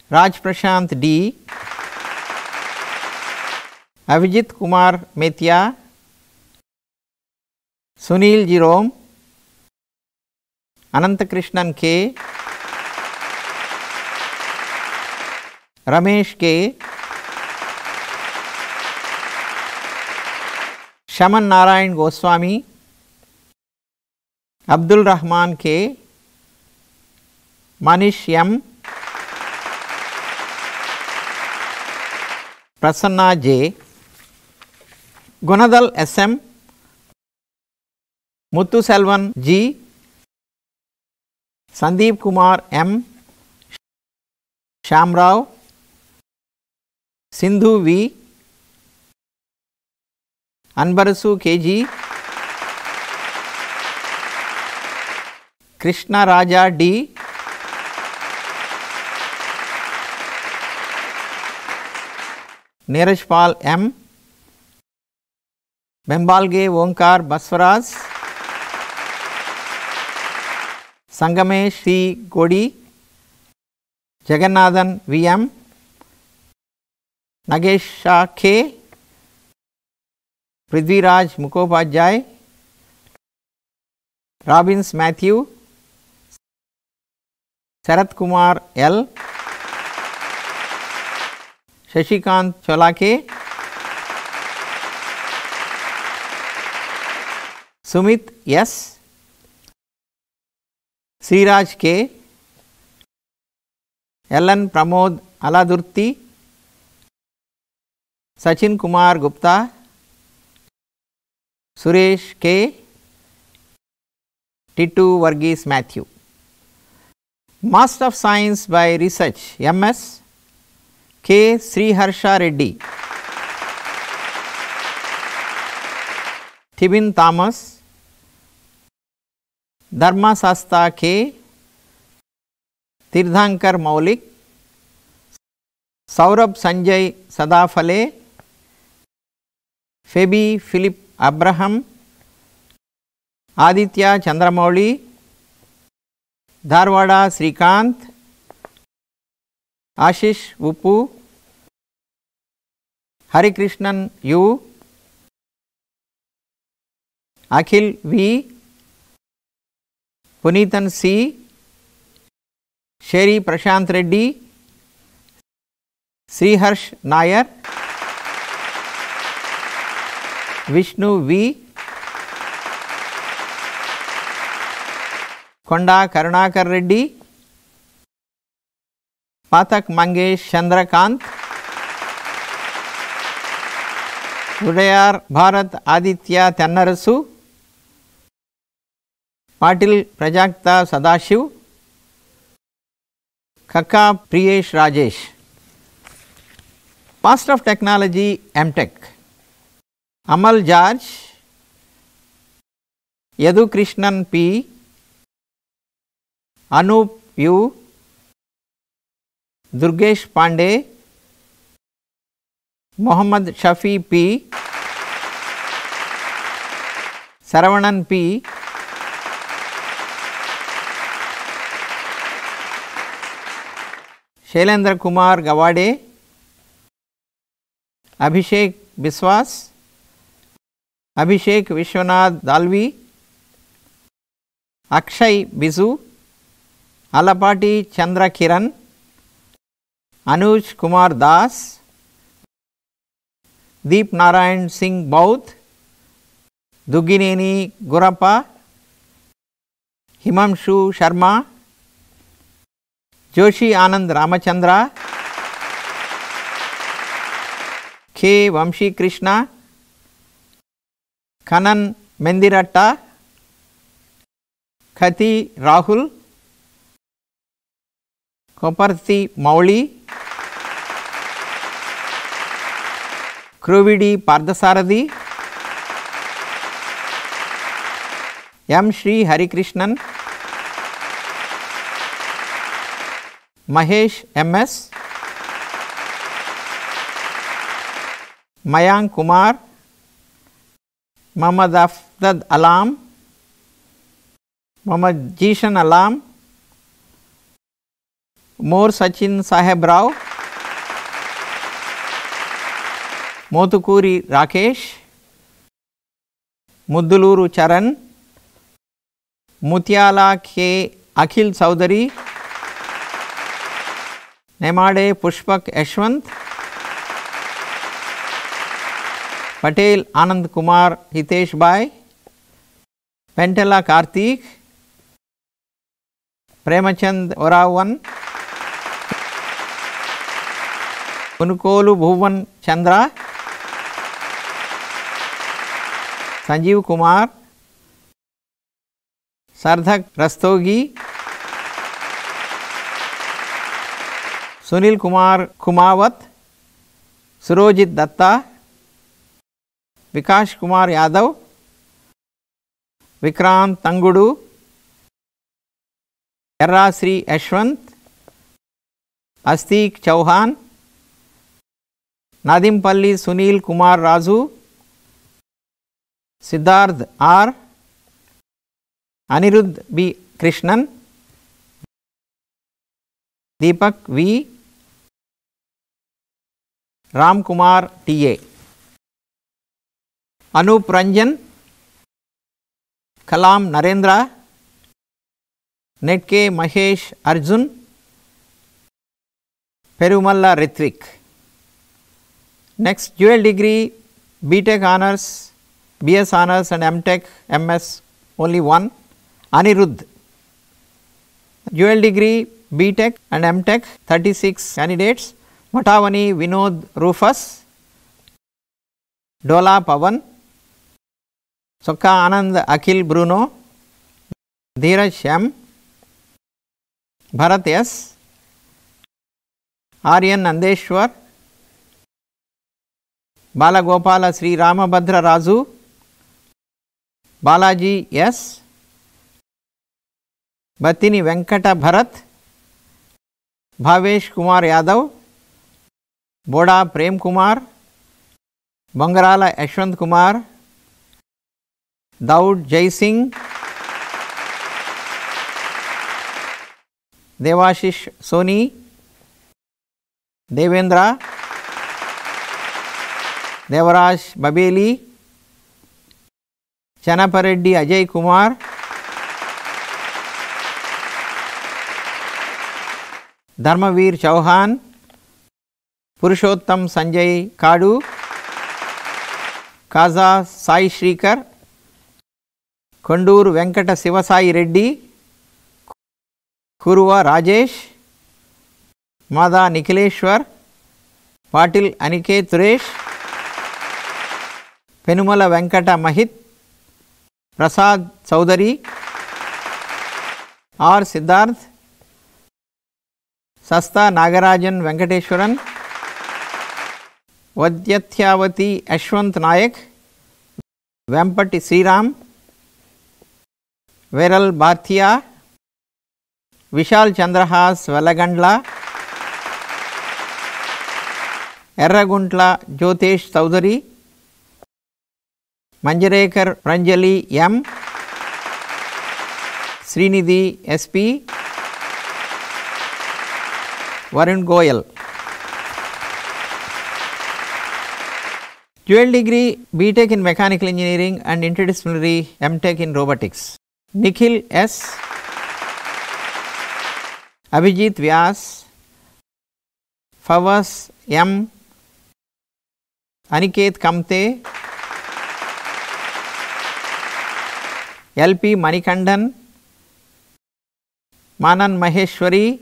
Raj Prashant D. Avijit Kumar Methia. Sunil Jerome. Anantakrishnan K. Ramesh K. Shaman Narayan Goswami. Abdul Rahman K. Manish M. Prasanna J. Gunadal SM. Muthu Selvan G. Sandeep Kumar M. Shamrao. Sindhu V. Anbarasu KG. Krishna Raja D. Neeraj Pal M. Bembalge Onkar Baswaraj. Sangamesh C. Godi. Jagannathan VM. Nagesh Shah K. Prithviraj Mukhopadhyay. Robbins Matthew. Sarath Kumar L. Shashikant Cholake, Sumit S, Sriraj K, Ellen Pramod Aladurti, Sachin Kumar Gupta, Suresh K, Titu Varghese Matthew. Master of Science by Research MS K. Sriharsha Reddy, Tibin Thomas, Dharma Sasta K, Tirthankar Maulik, Saurabh Sanjay Sadafale, Febi Philip Abraham, Aditya Chandramouli, Dharwada Srikant, Ashish Upu, Harikrishnan U, Akhil V, Punithan C, Sherry Prashant Reddy, Sriharsh Nair, Vishnu V, Konda Karunakar Reddy, Pathak Mangesh Chandrakant, Udayar Bharat Aditya Tannarasu, Patil Prajakta Sadashiv, Kaka Priyesh Rajesh. Master of Technology MTech, Amal George, Yadu Krishnan P, Anup U, Durgesh Pandey, Mohammad Shafi P, Saravanan P, Shailendra Kumar Gawade, Abhishek Biswas, Abhishek Vishwanath Dalvi, Akshay Bizu, Alapati Chandra Kiran, Anuj Kumar Das, Deep Narayan Singh Baut, Dugineni Gurappa, Himamshu Sharma, Joshi Anand Ramachandra, K. Vamshi Krishna, Kanan Mendiratta, Khati Rahul, Koparthi Mauli, Kruvidi Pardasarathi, M. Shri Harikrishnan, Mahesh MS, Mayank Kumar, Muhammad Afdad Alam, Muhammad Jishan Alam, More Sachin Saheb Rao, Motukuri Rakesh, Mudduluru Charan, Mutyala K. Akhil Chaudhary, Nemade Pushpak Yashwant, Patel Anand Kumar Hitesh Bhai, Pentala Karthik, Premachand Oravan, Punukolu Bhuvan Chandra, Sanjeev Kumar, Sardhak Rastogi, Sunil Kumar Kumawat, Surojit Datta, Vikash Kumar Yadav, Vikrant Tangudu, Errasri Yashwant, Astik Chauhan, Nadimpalli Sunil Kumar Razu, Siddharth R, Anirudh B. Krishnan, Deepak V, Ram Kumar T.A. Anup Ranjan, Kalam Narendra, Netke Mahesh Arjun, Perumalla Ritvik. Next, dual degree, BTech honors, BS honors and MTech, MS only one, Anirudh. Dual degree, BTech and MTech 36 candidates, Matavani Vinod Rufus, Dola Pavan, Sokka Anand Akhil Bruno, Dheeraj M, Bharat S, Aryan Nandeshwar, Balagopala Sri Ramabhadra Raju, Balaji S, Batini Venkata Bharat, Bhavesh Kumar Yadav, Boda Prem Kumar, Bangarala Ashwant Kumar, Daud Jai Singh, Devashish Soni, Devendra, Devaraj Babeli, Chanapareddy Ajay Kumar, Dharmavir Chauhan, Purushottam Sanjay Kadu, Kaza Sai Shrikar, Kondur Venkata Sivasai Reddy, Kuruva Rajesh, Mada Nikileshwar, Patil Aniket Suresh, Penumala Venkata Mahit, Prasad Chaudhary, R. Siddharth, Sasta Nagarajan Venkateshwaran, Vadyathyavati Ashwant Nayak, Vempati Sriram, Veral Bhatia, Vishal Chandrahas Velagandla, Erraguntla Jyotesh Chaudhary, Manjarekar Pranjali M, Srinidhi SP, Varun Goyal. Dual degree, BTech in Mechanical Engineering and Interdisciplinary MTech in Robotics, Nikhil S, Abhijit Vyas, Fawaz M, Aniket Kamte, LP Manikandan, Manan Maheshwari,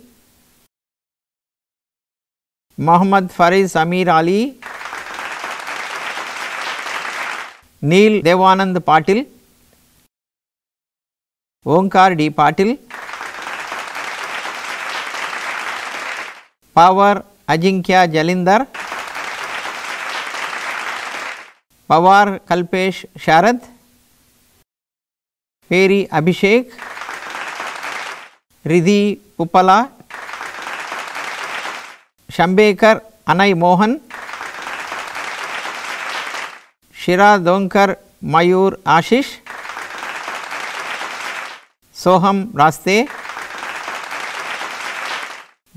Mohammad Fariz Amir Ali, Neil Devanand Patil, Onkar D. Patil, Power Ajinkya Jalindhar, Pawar Kalpesh Sharad, Peri Abhishek, Ridhi Uppala, Shambekar Anai Mohan, Shira Donkar Mayur Ashish, Soham Raste,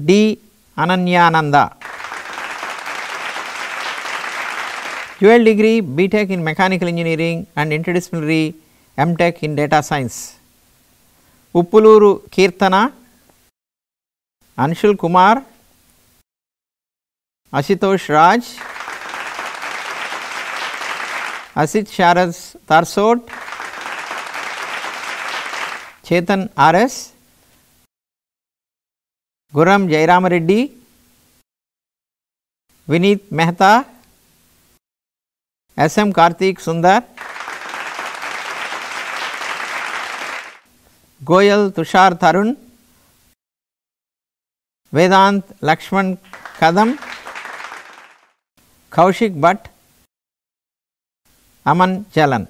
D. Ananyananda. Dual degree, BTech in Mechanical Engineering and Interdisciplinary MTech in Data Science, Uppuluru Kirtana, Anshul Kumar, Ashutosh Raj, Asit Sharaz Tarsod, Chetan RS, Guram Jairam Reddy, Vineet Mehta, SM Karthik Sundar, Goyal Tushar Tarun, Vedant Lakshman Kadam, Kaushik Bhatt, Aman Jalan.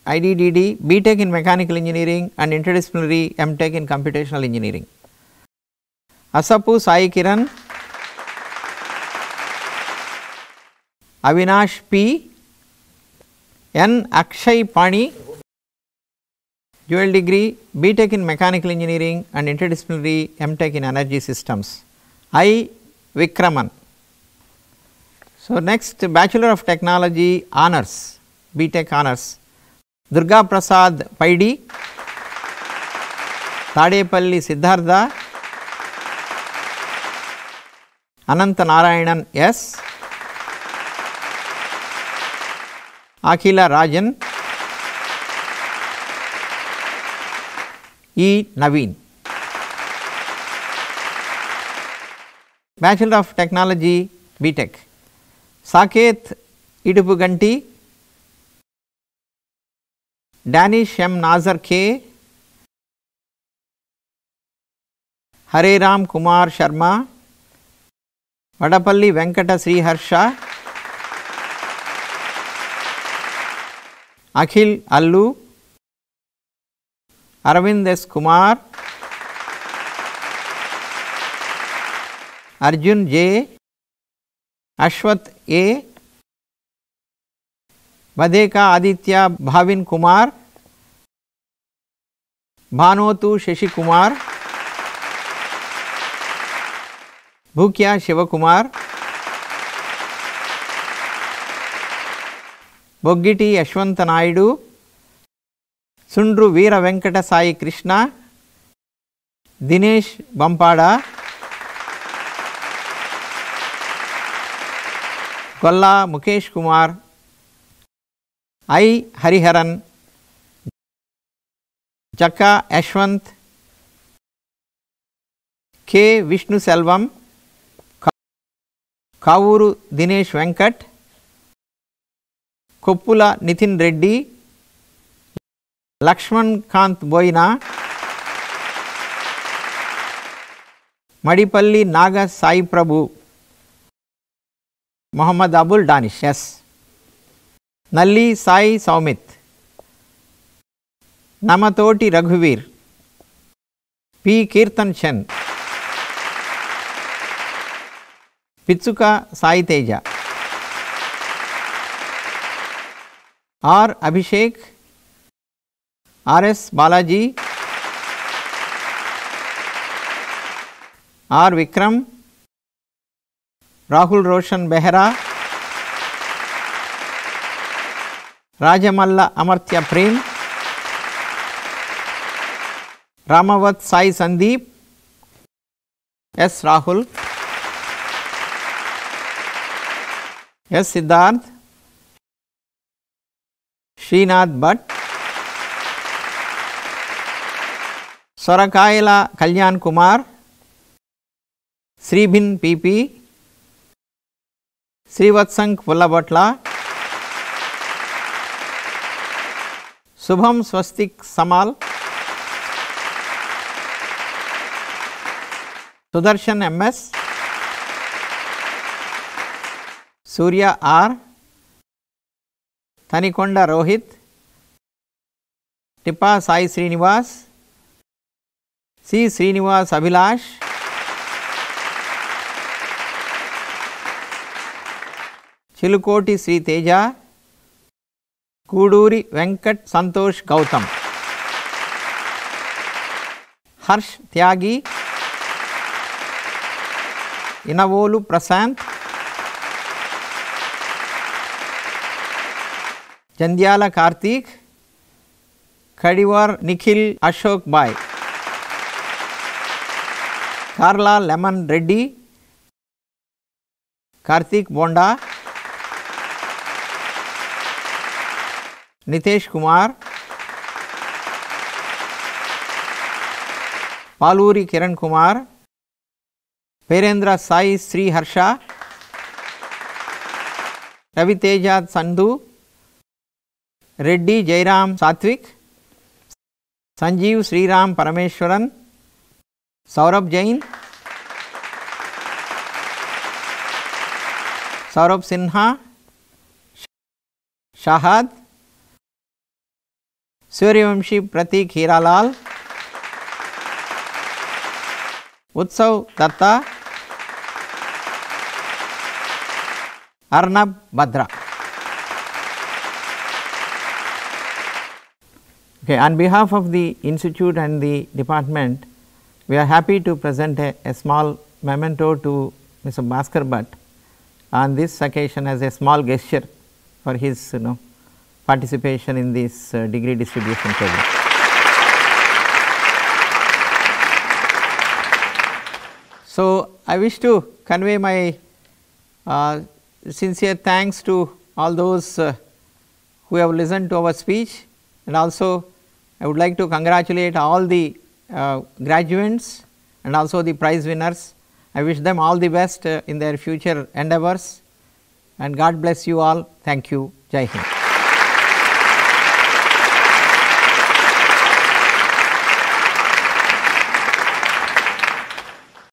IDDD, BTech in Mechanical Engineering and Interdisciplinary MTech in Computational Engineering, Asapu Sai Kiran, Avinash P, N. Akshay Pani, dual degree, BTech in Mechanical Engineering and Interdisciplinary MTech in Energy Systems, I. Vikraman. So, next, Bachelor of Technology Honours, BTech Honours, Durga Prasad Paidi, Tadepalli Siddhartha, Ananta Narayanan S, Akila Rajan, E. Naveen. Bachelor of Technology BTech, Saket Idupuganti, Danish M. Nazar K, Hare Ram Kumar Sharma, Vadapalli Venkata Sri Harsha, Akhil Allu, Arvind S. Kumar, Arjun J, Ashwat A, Badeka Aditya Bhavin Kumar, Bhanotu Shashi Kumar, Bhukya Shivakumar, Boggiti Yashwanta Naidu, Sundru Veera Venkata Sai Krishna, Dinesh Bampada, Kolla Mukesh Kumar, I. Hariharan, Chakka Ashwant, K. Vishnu Selvam, Kavuru Dinesh Venkat, Koppula Nitin Reddy, Lakshman Kant Boina, Madipalli Naga Sai Prabhu, Muhammad Abul Danish S, Nalli Sai Saumit, Namatoti Raghuvir, P. Kirtan Chen, Pitsuka Sai Teja, R. Abhishek, R. S. Balaji, R. Vikram, Rahul Roshan Behera, Rajamalla Amartya Prem, Ramavat Sai Sandeep, S. Rahul, S. Siddharth, Srinath Bhatt, Sorakaila Kalyan Kumar, Sribhin PP, Srivatsank Pullabatla, Subham Swastik Samal, Sudarshan MS, Surya R, Thanikonda Rohit, Tippa Sai Srinivas, C. Srinivas Abhilash, Chilukoti Sri Teja, Kuduri Venkat Santosh Gautam, Harsh Tyagi, Inavolu Prasant, Jandyala Karthik, Kadivar Nikhil Ashok Bhai, Karla Lemon Reddy, Karthik Bonda, Nitesh Kumar, Paluri Kiran Kumar, Perendra Sai Sri Harsha, Ravi Teja Sandhu, Reddy Jairam Satvik, Sanjeev Sriram Parameshwaran, Saurabh Jain, Saurabh Sinha, Shahad, Suryavamshi Pratik Hiralal, Utsav Datta, Arnab Badra. Okay, on behalf of the institute and the department, we are happy to present a small memento to Mr. Bhaskar Bhatt on this occasion as a small gesture for his participation in this degree distribution program. So, I I wish to convey my sincere thanks to all those who have listened to our speech, and also I would like to congratulate all the graduates and also the prize winners. I wish them all the best in their future endeavors, and God bless you all. Thank you. Jai Hind.